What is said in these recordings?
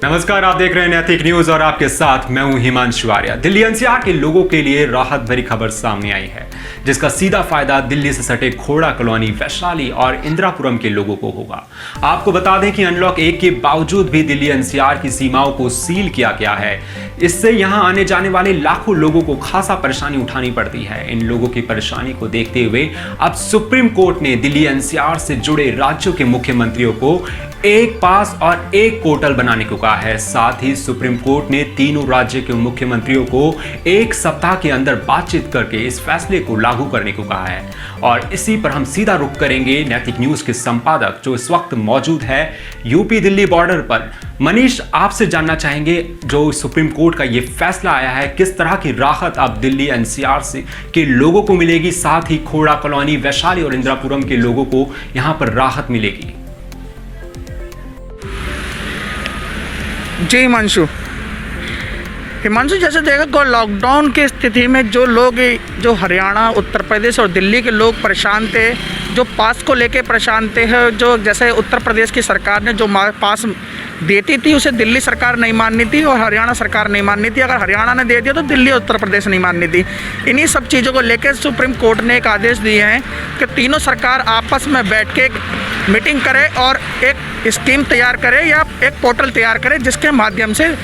नमस्कार, आप देख रहे हैं नैतिक न्यूज और आपके साथ मैं हूं हिमांशु आर्या। दिल्ली एनसीआर के लोगों के लिए राहत भरी खबर सामने आई है, जिसका सीधा फायदा दिल्ली से सटे खोड़ा कॉलोनी, वैशाली और इंदिरापुरम के लोगों को होगा। आपको बता दें कि अनलॉक 1 के बावजूद भी दिल्ली एनसीआर की सीमाओं को सील किया गया है। इससे यहां आने जाने वाले लाखों लोगों को खासा परेशानी उठानी पड़ती है। इन लोगों की परेशानी को देखते हुए अब सुप्रीम कोर्ट ने दिल्ली एनसीआर से जुड़े राज्यों के मुख्यमंत्रियों को एक पास और एक पोर्टल बनाने को कहा है। साथ ही सुप्रीम कोर्ट ने तीनों राज्य के मुख्यमंत्रियों को एक सप्ताह के अंदर बातचीत करके इस फैसले को लागू करने को कहा है। और इसी पर हम सीधा रुख करेंगे नैतिक न्यूज के संपादक जो इस वक्त मौजूद है यूपी दिल्ली बॉर्डर पर। मनीष, आपसे जानना चाहेंगे जो सुप्रीम कोर्ट का ये फैसला आया है, किस तरह की राहत अब दिल्ली एनसीआर से के लोगों को मिलेगी, साथ ही खोड़ा कॉलोनी, वैशाली और इंदिरापुरम के लोगों को यहां पर राहत मिलेगी? जी हिमांशु, जैसे देखा लॉकडाउन की स्थिति में जो लोग जो हरियाणा, उत्तर प्रदेश और दिल्ली के लोग परेशान थे, जो पास को लेके परेशान थे, जो जैसे उत्तर प्रदेश की सरकार ने जो पास देती थी उसे दिल्ली सरकार नहीं माननी थी और हरियाणा सरकार नहीं माननी थी। अगर हरियाणा ने दे दिया तो दिल्ली और उत्तर प्रदेश नहीं माननी थी। इन्हीं सब चीज़ों को लेकर सुप्रीम कोर्ट ने एक आदेश दिए हैं कि तीनों सरकार आपस में बैठ के मीटिंग करे और एक स्कीम तैयार करे या एक पोर्टल तैयार करे, जिसके माध्यम से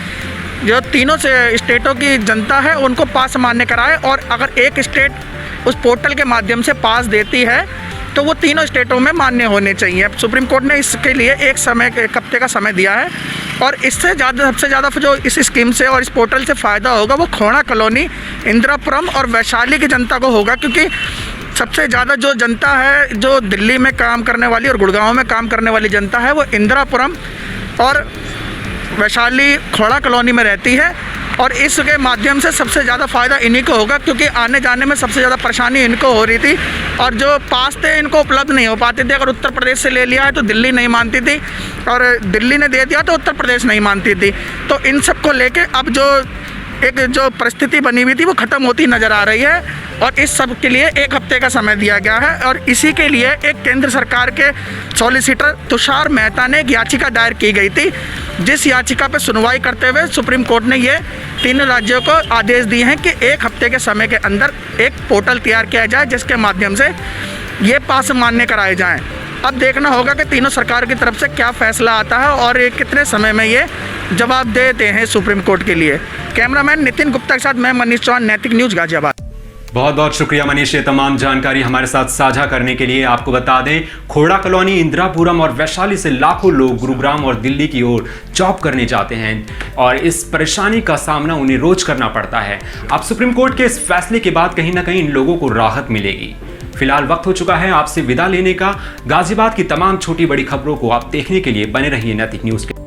जो तीनों से स्टेटों की जनता है उनको पास मान्य कराए। और अगर एक स्टेट उस पोर्टल के माध्यम से पास देती है तो वो तीनों स्टेटों में मान्य होने चाहिए। सुप्रीम कोर्ट ने इसके लिए एक हफ्ते का समय दिया है। और इससे सबसे ज़्यादा जो इस स्कीम से और इस पोर्टल से फ़ायदा होगा वो खोड़ा कॉलोनी, इंदिरापुरम और वैशाली की जनता को होगा, क्योंकि सबसे ज़्यादा जो जनता है जो दिल्ली में काम करने वाली और गुड़गांव में काम करने वाली जनता है वो इंदिरापुरम और वैशाली खोड़ा कॉलोनी में रहती है। और इसके माध्यम से सबसे ज़्यादा फ़ायदा इन्हीं को होगा, क्योंकि आने जाने में सबसे ज़्यादा परेशानी इनको हो रही थी और जो पास थे इनको उपलब्ध नहीं हो पाते थे। अगर उत्तर प्रदेश से ले लिया है तो दिल्ली नहीं मानती थी और दिल्ली ने दे दिया तो उत्तर प्रदेश नहीं मानती थी। तो इन सब को लेके अब जो परिस्थिति बनी हुई थी वो ख़त्म होती नज़र आ रही है और इस सब के लिए एक हफ्ते का समय दिया गया है। और इसी के लिए एक केंद्र सरकार के सॉलिसिटर तुषार मेहता ने एक याचिका दायर की गई थी, जिस याचिका पर सुनवाई करते हुए सुप्रीम कोर्ट ने ये तीनों राज्यों को आदेश दिए हैं कि एक हफ्ते के समय के अंदर एक पोर्टल तैयार किया जाए, जिसके माध्यम से ये पास मान्य कराए जाएँ। अब देखना होगा कि तीनों सरकार की तरफ से क्या फैसला आता है और कितने समय में ये जवाब देते हैं सुप्रीम कोर्ट के लिए। कैमरामैन नितिन गुप्ता के साथ मैं मनीष चौहान, नैतिक न्यूज़, गाजियाबाद। बहुत बहुत शुक्रिया मनीष, ये तमाम जानकारी हमारे साथ साझा करने के लिए। आपको बता दें, खोड़ा कॉलोनी, इंदिरापुरम और वैशाली से लाखों लोग गुरुग्राम और दिल्ली की ओर जॉब करने जाते हैं और इस परेशानी का सामना उन्हें रोज करना पड़ता है। अब सुप्रीम कोर्ट के इस फैसले के बाद कहीं ना कहीं इन लोगों को राहत मिलेगी। फिलहाल वक्त हो चुका है आपसे विदा लेने का। गाजियाबाद की तमाम छोटी बड़ी खबरों को आप देखने के लिए बने रहिए नैतिक न्यूज के।